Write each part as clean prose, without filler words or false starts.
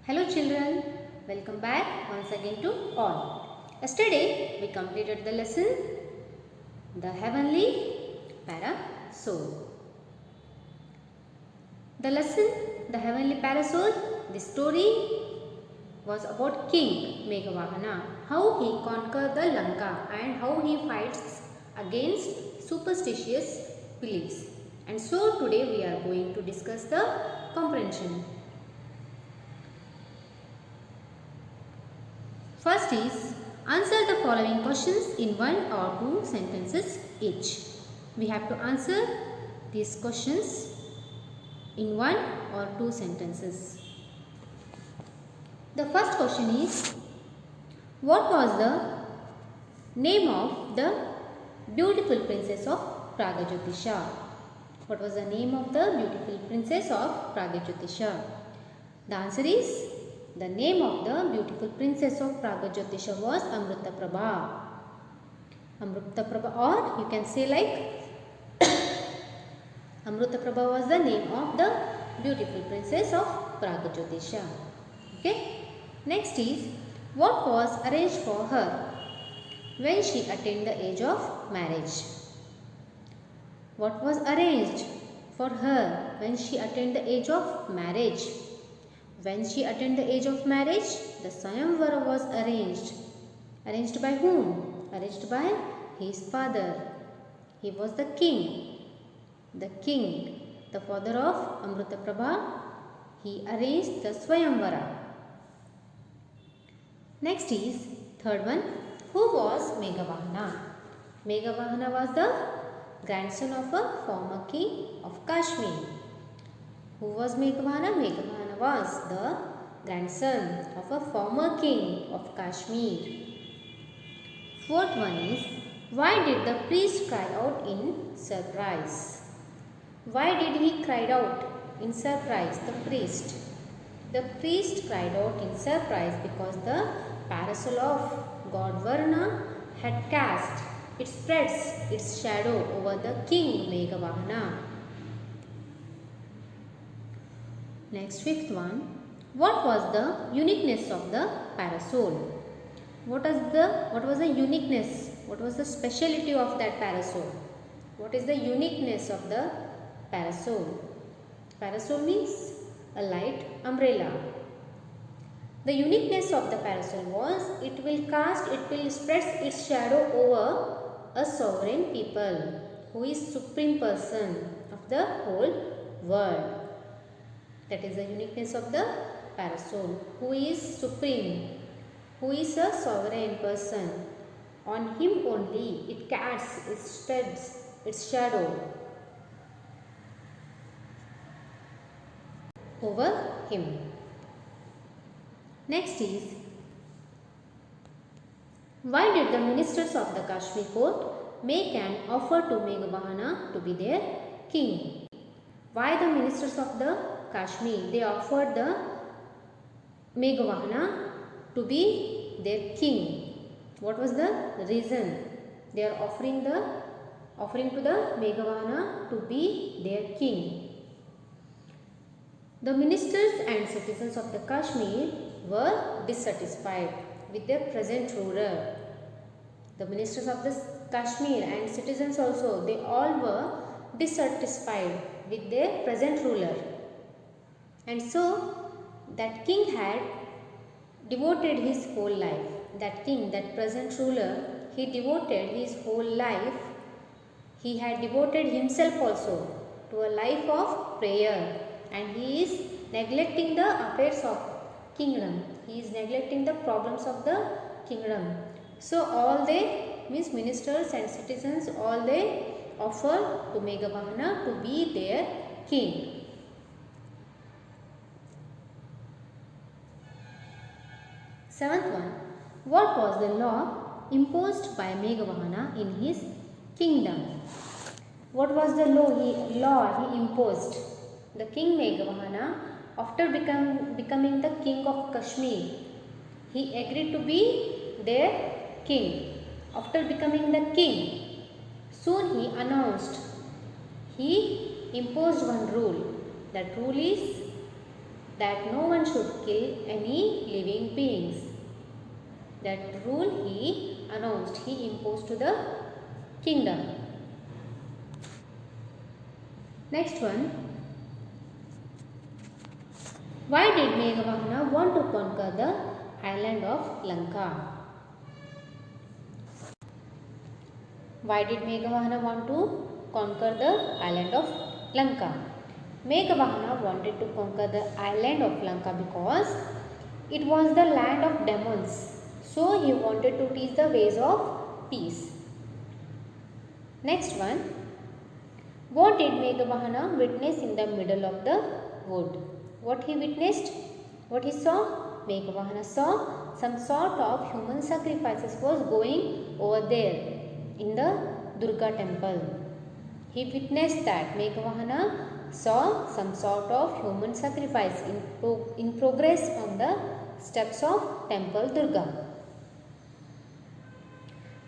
Hello children, welcome back once again to all. Yesterday we completed the lesson The Heavenly Parasol. The lesson The Heavenly Parasol, the story was about King Meghavahana, how he conquered the Lanka and how he fights against superstitious beliefs. And so today we are going to discuss the comprehension. First is answer the following questions in one or two sentences each. We have to answer these questions in one or two sentences. The first question is, what was the name of the beautiful princess of Pragajyotisha? What was the name of the beautiful princess of Pragajyotisha? The answer is, the name of the beautiful princess of Pragajyotisha was Amrutaprabha. Amrutaprabha, or you can say like Amrutaprabha was the name of the beautiful princess of Pragajyotisha. Okay. Next is, what was arranged for her when she attained the age of marriage? What was arranged for her when she attained the age of marriage? When she attained the age of marriage, the Swayamvara was arranged. Arranged by whom? Arranged by his father. He was the king. The king, the father of Amrutaprabha, he arranged the Swayamvara. Next is, third one, who was Meghavahana? Meghavahana was the grandson of a former king of Kashmir. Who was Meghavahana? Meghavahana was the grandson of a former king of Kashmir. Fourth one is, why did the priest cry out in surprise? Why did he cry out in surprise, the priest? The priest cried out in surprise because the parasol of god Varuna had cast, it spreads its shadow over the king Meghavahana. Next, fifth one, what was the uniqueness of the parasol? What was the uniqueness? What was the speciality of that parasol? What is the uniqueness of the parasol? Parasol means a light umbrella. The uniqueness of the parasol was it will spread its shadow over a sovereign people who is supreme person of the whole world. That is the uniqueness of the parasol, who is supreme, who is a sovereign person. On him only it casts, it spreads its shadow over him. Next is, why did the ministers of the Kashmir court make an offer to Meghavahana to be their king? Why the ministers of the Kashmir, they offered the Meghavahana to be their king? What was the reason? They are offering to the Meghavahana to be their king. The ministers and citizens of the Kashmir were dissatisfied with their present ruler. The ministers of the Kashmir and citizens also, they all were dissatisfied with their present ruler. And so that king had devoted his whole life. That king, that present ruler, he devoted his whole life. He had devoted himself also to a life of prayer. And he is neglecting the affairs of kingdom. He is neglecting the problems of the kingdom. So all they, means ministers and citizens, all they offer to Meghavahana to be their king. Seventh one, what was the law imposed by Meghavahana in his kingdom? What was the law he imposed? The king Meghavahana, after becoming the king of Kashmir, he agreed to be their king. After becoming the king, soon he imposed one rule. That rule is that no one should kill any living beings. That rule he announced, he imposed to the kingdom. Next one. Why did Meghavahana want to conquer the island of Lanka? Why did Meghavahana want to conquer the island of Lanka? Meghavahana wanted to conquer the island of Lanka because it was the land of demons. So he wanted to teach the ways of peace. Next one. What did Meghavahana witness in the middle of the wood? What he witnessed? What he saw? Meghavahana saw some sort of human sacrifices was going over there in the Durga temple. He witnessed that. Meghavahana saw some sort of human sacrifice in progress on the steps of temple Durga.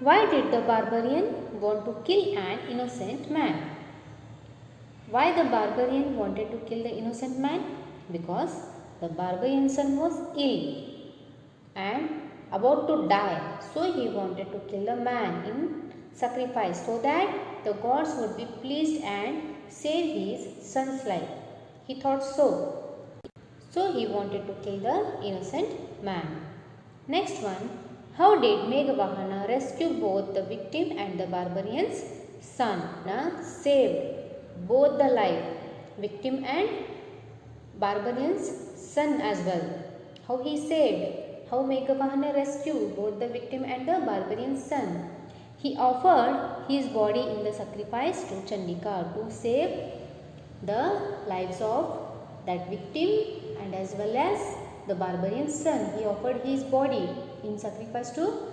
Why did the barbarian want to kill an innocent man? Why the barbarian wanted to kill the innocent man? Because the barbarian's son was ill and about to die. So he wanted to kill the man in sacrifice so that the gods would be pleased and save his son's life. He thought so. So he wanted to kill the innocent man. Next one. How did Meghavahana rescue both the victim and the barbarian's son? Saved both the life, victim and barbarian's son as well. How he saved? How Meghavahana rescued both the victim and the barbarian's son? He offered his body in the sacrifice to Chandika to save the lives of that victim and as well as the barbarian's son. He offered his body in sacrifice to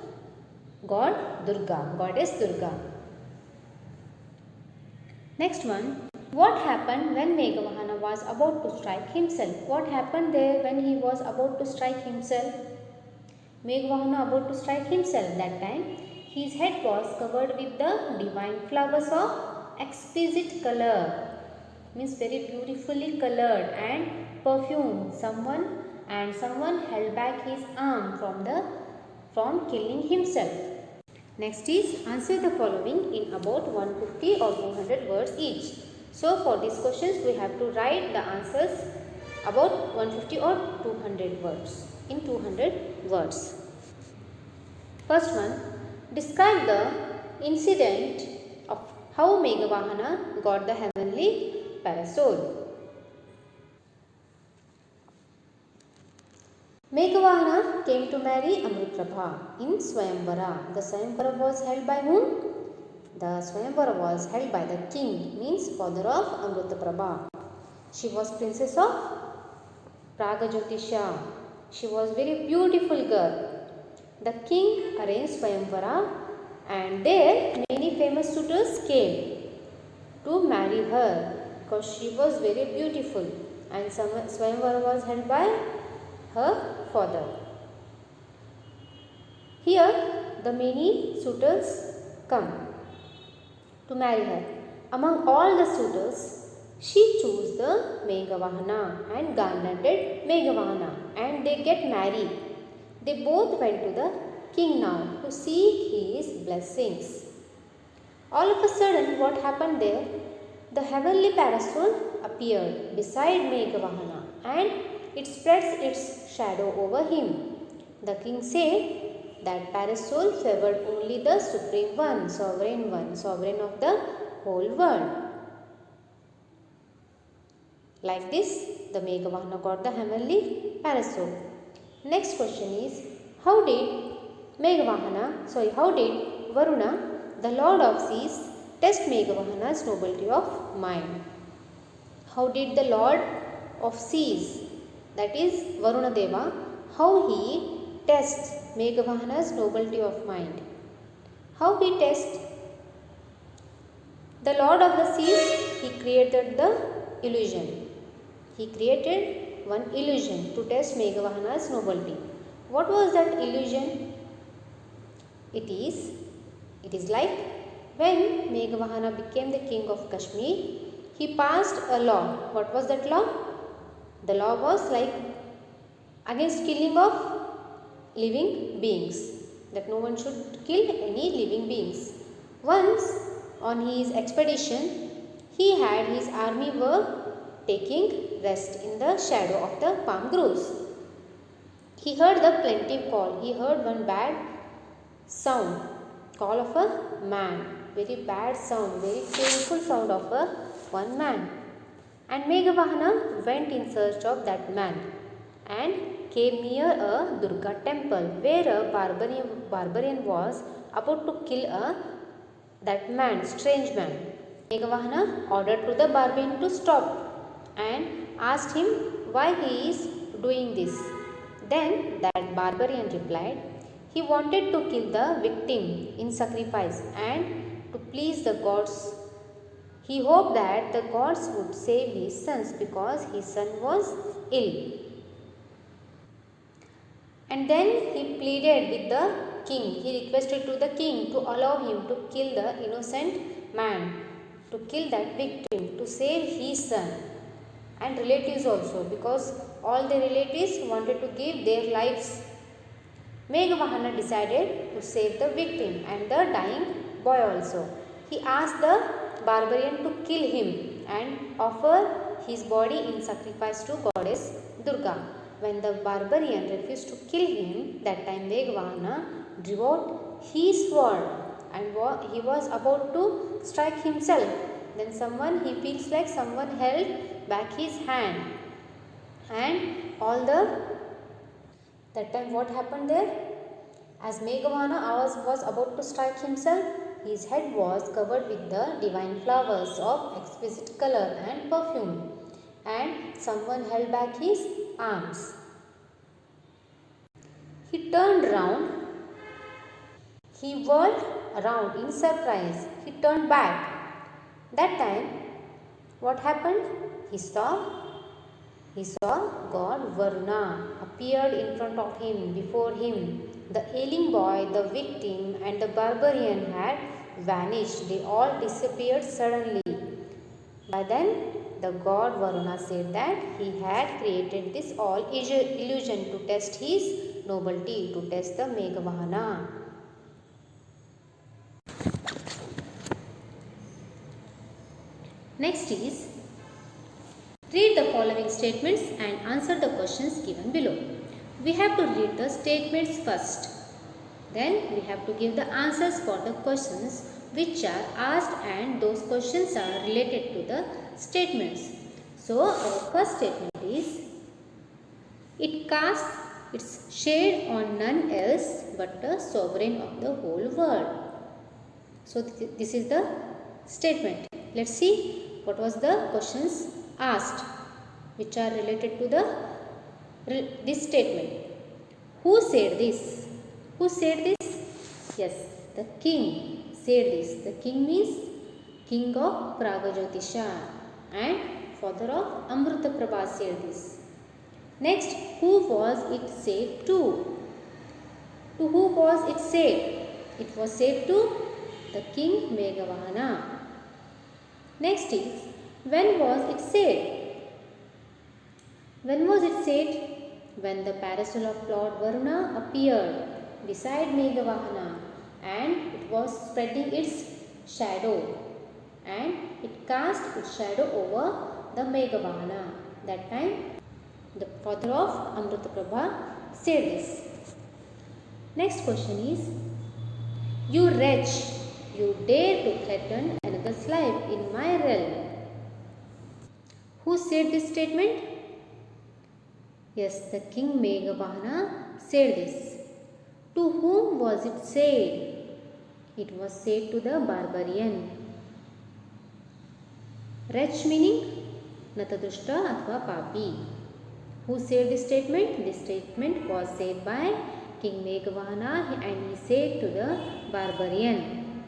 God Durga, goddess Durga. Next one. What happened when Meghavahana was about to strike himself? What happened there when he was about to strike himself? Meghavahana about to strike himself. That time his head was covered with the divine flowers of exquisite color. Means very beautifully colored and perfumed. Someone held back his arm from killing himself. Next is answer the following in about 150 or 200 words each. So for these questions we have to write the answers about 150 or 200 words in 200 words. First one, describe the incident of how Meghavahana got the heavenly parasol. Meghavahana came to marry Amrutprabha in Swayamvara. The Swayamvara was held by whom? The Swayamvara was held by the king, means father of Amrutprabha. She was princess of Pragajyotisha. She was very beautiful girl. The king arranged Swayamvara and there many famous suitors came to marry her because she was very beautiful and Swayamvara was held by her father. Here the many suitors come to marry her. Among all the suitors, she chose the Meghavahana and garlanded Meghavahana and they get married. They both went to the king now to seek his blessings. All of a sudden, what happened there? The heavenly parasol appeared beside Meghavahana and it spreads its shadow over him. The king said that parasol favored only the Supreme One, sovereign of the whole world. Like this, the Meghavahana got the heavenly parasol. Next question is, how did Varuna, the Lord of Seas, test Meghavahana's nobility of mind? How did the Lord of Seas, that is Varuna Deva, how he tests Meghavahana's nobility of mind? How he tests? The Lord of the Seas, he created the illusion. He created one illusion to test Meghavahana's nobility. What was that illusion? It is like when Meghavahana became the king of Kashmir, he passed a law. What was that law? The law was like against killing of living beings, that no one should kill any living beings. Once on his expedition, he had his army were taking rest in the shadow of the palm groves. He heard the plaintive call. He heard one bad sound, call of a man. Very bad sound, very painful sound of one man. And Meghavahana went in search of that man and came near a Durga temple where a barbarian was about to kill that man, strange man. Meghavahana ordered to the barbarian to stop and asked him why he is doing this. Then that barbarian replied, he wanted to kill the victim in sacrifice and to please the gods. He hoped that the gods would save his sons because his son was ill. And then he pleaded with the king. He requested to the king to allow him to kill the innocent man, to kill that victim, to save his son and relatives also, because all the relatives wanted to give their lives. Meghavahana decided to save the victim and the dying boy also. He asked the barbarian to kill him and offer his body in sacrifice to goddess Durga. When the barbarian refused to kill him, that time Meghavahana drew out his sword and he was about to strike himself. Then he feels like someone held back his hand, and that time what happened there? As Meghavahana was about to strike himself, his head was covered with the divine flowers of exquisite color and perfume, and someone held back his arms. He turned round. He whirled around in surprise. He turned back. That time, what happened? He saw God Varuna appeared in front of him, before him. The ailing boy, the victim, and the barbarian had vanished. They all disappeared suddenly. By then, the god Varuna said that he had created this all illusion to test his nobility, to test the Meghavahana. Next is, read the following statements and answer the questions given below. We have to read the statements first. Then we have to give the answers for the questions which are asked, and those questions are related to the statements. So our first statement is, it casts its shade on none else but the sovereign of the whole world. So this is the statement. Let's see what was the questions asked which are related to this statement. Who said this? Who said this? Yes, the king said this. The king means king of Pragajyotisha and father of Amrutaprabha said this. Next, who was it said to? To who was it said? It was said to the king Meghavahana. Next is, when was it said? When was it said? When the parasol of Lord Varuna appeared beside Meghavahana and it was spreading its shadow, and it cast its shadow over the Meghavahana. That time the father of Amrutaprabha said this. Next question is, you wretch, you dare to threaten another's life in my realm. Who said this statement? Yes, the king Meghavahana said this. To whom was it said? It was said to the barbarian. Wretch meaning Natadrushta athva papi. Who said this statement? This statement was said by King Meghavahana, and he said to the barbarian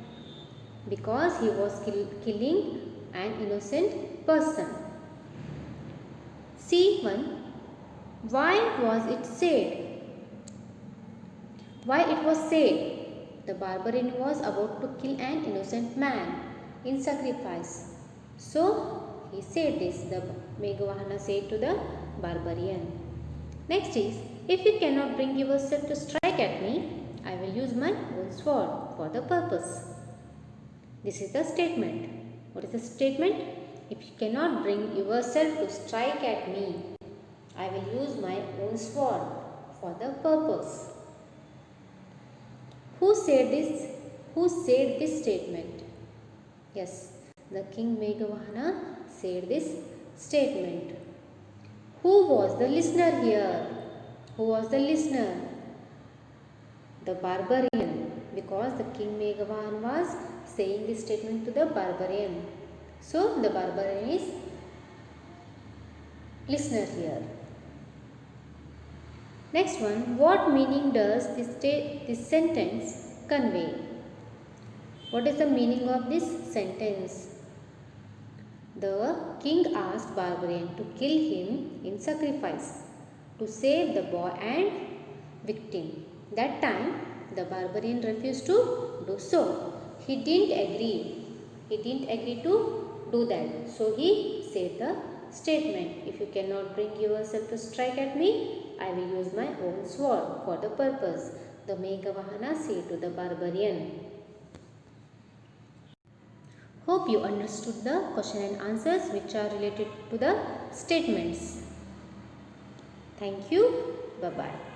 because he was killing an innocent person. C1. Why was it said? Why it was said? The barbarian was about to kill an innocent man in sacrifice. So he said this. The Meghavahana said to the barbarian. Next is, if you cannot bring yourself to strike at me, I will use my own sword for the purpose. This is the statement. What is the statement? If you cannot bring yourself to strike at me, I will use my own sword for the purpose. Who said this? Who said this statement? Yes, the King Meghavahana said this statement. Who was the listener here? Who was the listener? The barbarian, because the King Meghavahana was saying this statement to the barbarian. So the barbarian is listener here. Next one, what meaning does this sentence convey? What is the meaning of this sentence? The king asked barbarian to kill him in sacrifice to save the boy and victim. That time the barbarian refused to do so. He didn't agree. He didn't agree to do that. So he said the statement, if you cannot bring yourself to strike at me, I will use my own sword for the purpose. The Meghavahana said to the barbarian. Hope you understood the question and answers which are related to the statements. Thank you. Bye-bye.